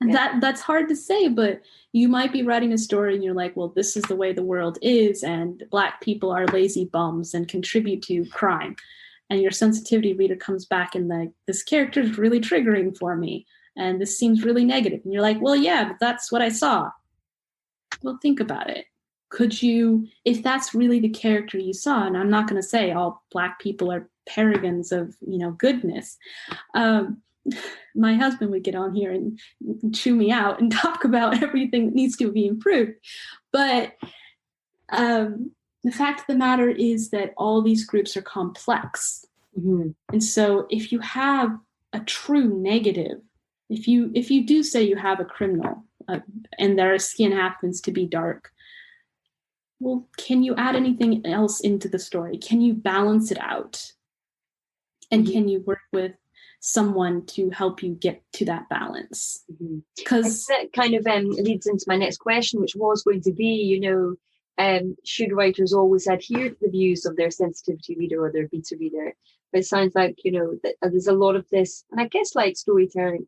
B: That's hard to say, but you might be writing a story and you're like, well, this is the way the world is, and Black people are lazy bums and contribute to crime. And your sensitivity reader comes back and like, this character is really triggering for me, and this seems really negative. And you're like, well, yeah, but that's what I saw. Well, think about it. Could you, if that's really the character you saw, and I'm not going to say all Black people are paragons of, goodness. My husband would get on here and chew me out and talk about everything that needs to be improved. But the fact of the matter is that all these groups are complex. And so if you have a true negative, if you do say you have a criminal and their skin happens to be dark, well, can you add anything else into the story? Can you balance it out? And can you work with someone to help you get to that balance?
C: Because that kind of leads into my next question, which was going to be, should writers always adhere to the views of their sensitivity reader or their beta reader? But it sounds like, that there's a lot of this, and I guess like storytelling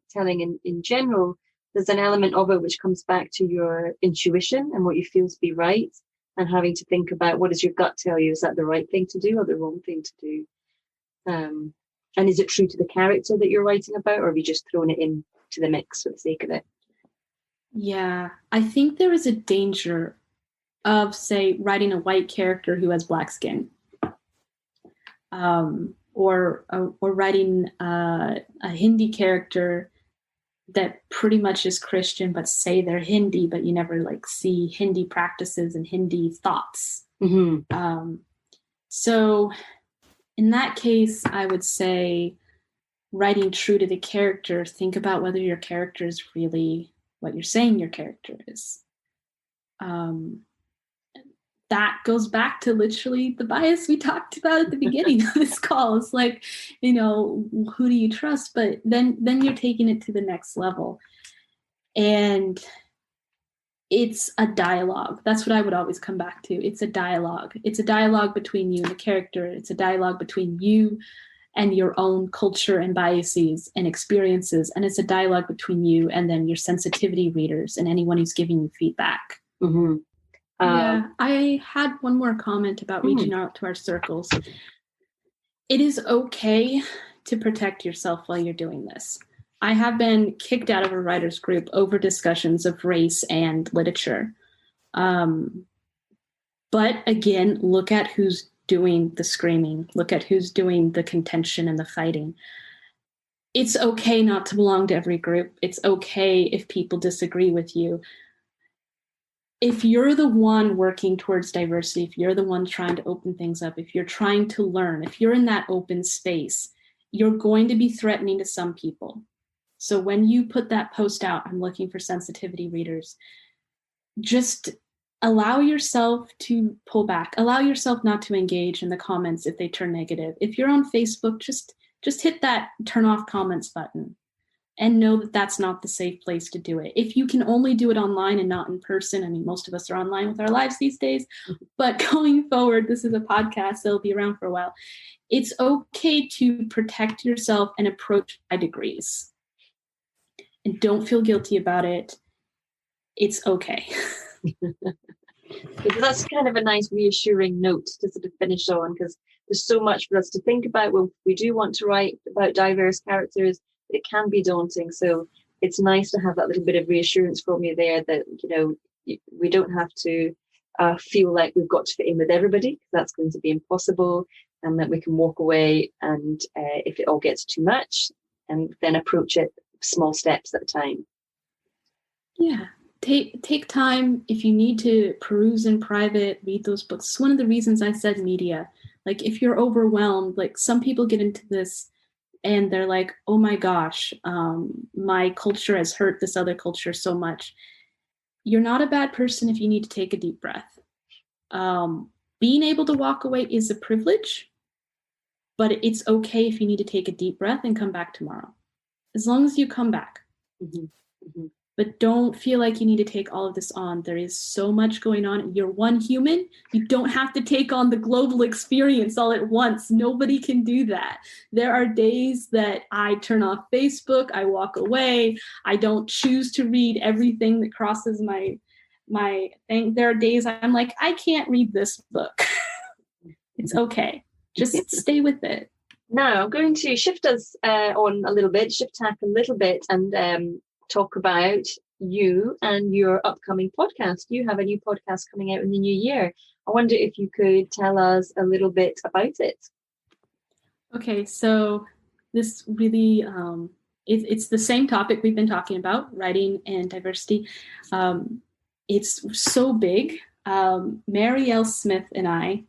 C: in general, there's an element of it which comes back to your intuition and what you feel to be right, and having to think about, what does your gut tell you? Is that the right thing to do or the wrong thing to do? And is it true to the character that you're writing about, or have you just thrown it into the mix for the sake of it?
B: Yeah, I think there is a danger of, say, writing a white character who has Black skin, or writing a Hindi character that pretty much is Christian, but say they're Hindi, but you never see Hindi practices and Hindi thoughts. So in that case, I would say, writing true to the character, think about whether your character is really what you're saying your character is. That goes back to literally the bias we talked about at the beginning of this call. It's like, who do you trust? But then you're taking it to the next level. And it's a dialogue. That's what I would always come back to. It's a dialogue. It's a dialogue between you and the character. It's a dialogue between you and your own culture and biases and experiences. And it's a dialogue between you and then your sensitivity readers and anyone who's giving you feedback. Yeah, I had one more comment about reaching out to our circles. It is okay to protect yourself while you're doing this. I have been kicked out of a writer's group over discussions of race and literature. But again, look at who's doing the screaming. Look at who's doing the contention and the fighting. It's okay not to belong to every group. It's okay if people disagree with you. If you're the one working towards diversity, if you're the one trying to open things up, if you're trying to learn, if you're in that open space, you're going to be threatening to some people. So when you put that post out, I'm looking for sensitivity readers, just allow yourself to pull back. Allow yourself not to engage in the comments if they turn negative. If you're on Facebook, just hit that turn off comments button and know that that's not the safe place to do it. If you can only do it online and not in person, I mean, most of us are online with our lives these days, but going forward, this is a podcast, so it'll be around for a while. It's okay to protect yourself and approach by degrees. And don't feel guilty about it. It's okay.
C: That's kind of a nice reassuring note to sort of finish on, because there's so much for us to think about when we do want to write about diverse characters. It can be daunting. So it's nice to have that little bit of reassurance from you there that, you know, we don't have to feel like we've got to fit in with everybody. That's going to be impossible, and that we can walk away and if it all gets too much, and then approach it small steps at a time.
B: Yeah. Take time. If you need to peruse in private, read those books. It's one of the reasons I said media. Like, if you're overwhelmed, like some people get into this and they're like, oh my gosh, my culture has hurt this other culture so much. You're not a bad person if you need to take a deep breath. Being able to walk away is a privilege, but it's okay if you need to take a deep breath and come back tomorrow, as long as you come back.
C: Mm-hmm. Mm-hmm.
B: But don't feel like you need to take all of this on. There is so much going on. You're one human. You don't have to take on the global experience all at once. Nobody can do that. There are days that I turn off Facebook. I walk away. I don't choose to read everything that crosses my thing. There are days I'm like, I can't read this book. It's okay. Just stay with it.
C: Now I'm going to shift us on a little bit, shift tack a little bit, and talk about you and your upcoming podcast. You have a new podcast coming out in the new year. I wonder if you could tell us a little bit about it. Okay,
B: so this really, it's the same topic we've been talking about, writing and diversity. It's so big. Mary L. Smith and I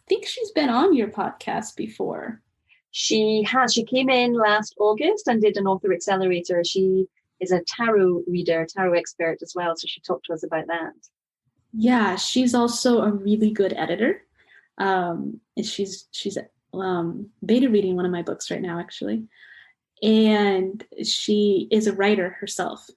B: think she's been on your podcast before.
C: She has. She came in last August and did an author accelerator. She is a tarot reader, tarot expert as well. So she talked to us about that.
B: Yeah, she's also a really good editor. And she's beta reading one of my books right now, actually. And she is a writer herself.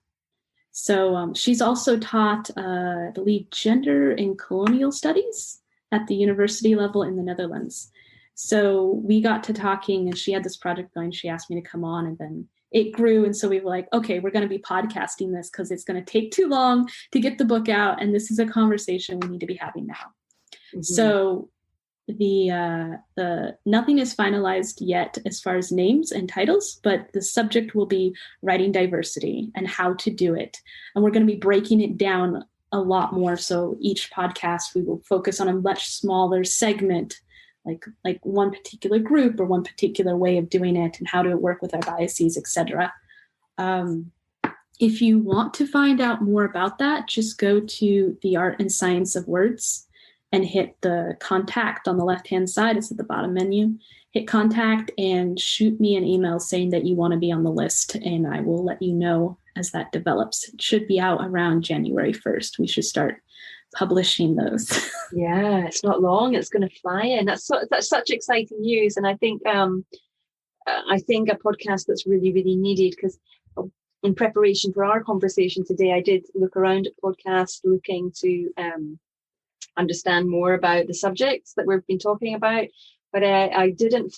B: So she's also taught, I believe, gender and colonial studies at the university level in the Netherlands. So we got to talking, and she had this project going. She asked me to come on, and then it grew. And so we were like, okay, we're going to be podcasting this because it's going to take too long to get the book out. And this is a conversation we need to be having now. Mm-hmm. So the nothing is finalized yet as far as names and titles, but the subject will be writing diversity and how to do it. And we're going to be breaking it down a lot more. So each podcast, we will focus on a much smaller segment, like one particular group or one particular way of doing it and how to work with our biases, etc. If you want to find out more about that, just go to The Art and Science of Words and hit the contact on the left-hand side. It's at the bottom menu. Hit contact and shoot me an email saying that you want to be on the list, and I will let you know as that develops. It should be out around January 1st. We should start publishing those.
C: Yeah, it's not long. It's going to fly in. That's such exciting news. And I think a podcast that's really, really needed, because in preparation for our conversation today, I did look around at podcasts looking to understand more about the subjects that we've been talking about. But I don't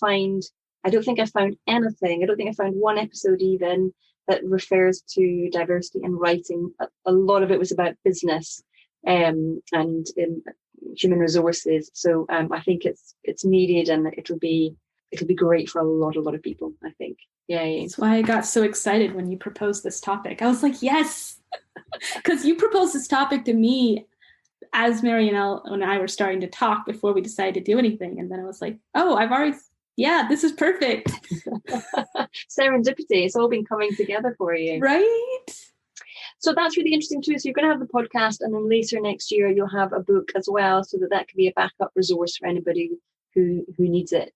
C: think I found anything. I don't think I found one episode even that refers to diversity in writing. A lot of it was about business and human resources. So I think it's needed, and it'll be great for a lot of people, I think. Yeah.
B: That's why I got so excited when you proposed this topic. I was like, yes, because you proposed this topic to me as Marianelle and I were starting to talk before we decided to do anything. And then I was like, oh, this is perfect.
C: Serendipity. It's all been coming together for you.
B: Right.
C: So that's really interesting too. So you're going to have the podcast, and then later next year you'll have a book as well, so that can be a backup resource for anybody who needs it.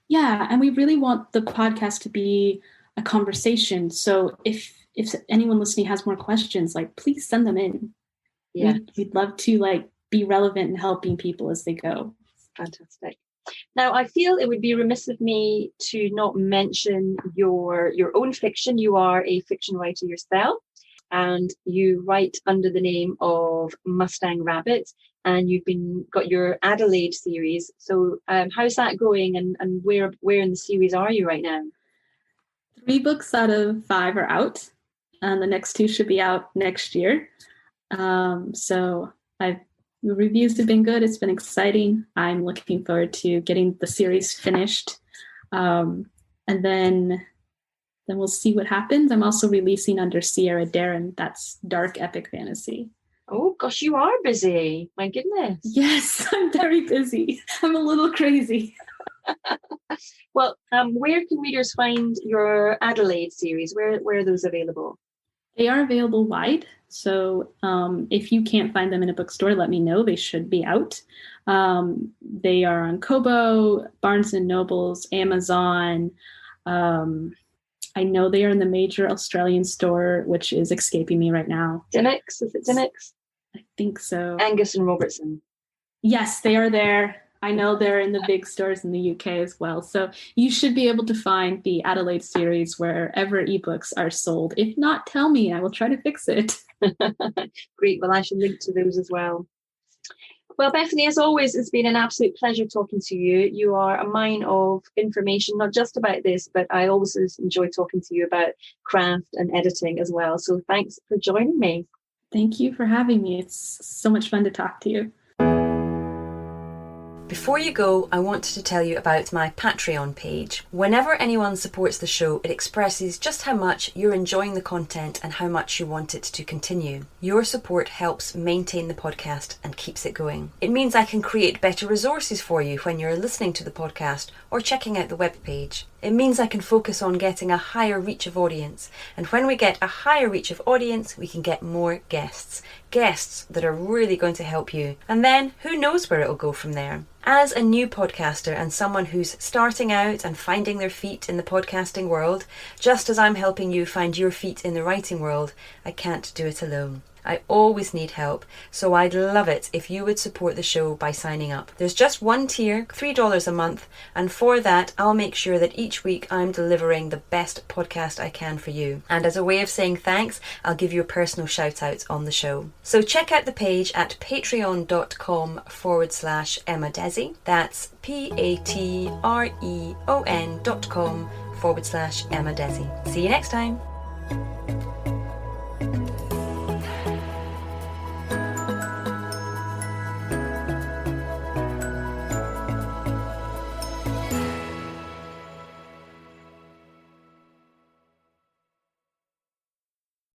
B: Yeah, and we really want the podcast to be a conversation. So if anyone listening has more questions, like please send them in.
C: Yeah,
B: We'd love to like be relevant in helping people as they go.
C: fantastic. Now, I feel it would be remiss of me to not mention your own fiction. You are a fiction writer yourself, and you write under the name of Mustang Rabbit, and you've got your Adelaide series. So how's that going, and where in the series are you right now?
B: 3 books out of 5 are out, and the next 2 should be out next year. So the reviews have been good. It's been exciting. I'm looking forward to getting the series finished. And then we'll see what happens. I'm also releasing under Sierra Darren. That's dark epic fantasy.
C: Oh gosh, you are busy. My goodness.
B: Yes, I'm very busy. I'm a little crazy.
C: Well, where can readers find your Adelaide series? Where are those available?
B: They are available wide. So if you can't find them in a bookstore, let me know. They should be out. They are on Kobo, Barnes & Nobles, Amazon. I know they are in the major Australian store, which is escaping me right now.
C: Dymocks? Is it Dymocks?
B: I think so.
C: Angus and Robertson.
B: Yes, they are there. I know they're in the big stores in the UK as well. So you should be able to find the Adelaide series wherever ebooks are sold. If not, tell me. I will try to fix it.
C: Great. Well, I shall link to those as well. Well, Bethany, as always, it's been an absolute pleasure talking to you. You are a mine of information, not just about this, but I always enjoy talking to you about craft and editing as well. So thanks for joining me.
B: Thank you for having me. It's so much fun to talk to you.
A: Before you go, I wanted to tell you about my Patreon page. Whenever anyone supports the show, it expresses just how much you're enjoying the content and how much you want it to continue. Your support helps maintain the podcast and keeps it going. It means I can create better resources for you when you're listening to the podcast or checking out the webpage. It means I can focus on getting a higher reach of audience. And when we get a higher reach of audience, we can get more guests. Guests that are really going to help you. And then who knows where it'll go from there. As a new podcaster and someone who's starting out and finding their feet in the podcasting world, just as I'm helping you find your feet in the writing world, I can't do it alone. I always need help, so I'd love it if you would support the show by signing up. There's just one tier, $3 a month, and for that I'll make sure that each week I'm delivering the best podcast I can for you. And as a way of saying thanks, I'll give you a personal shout out on the show. So check out the page at patreon.com/Emma Desi. That's patreon.com/Emma Desi. See you next time.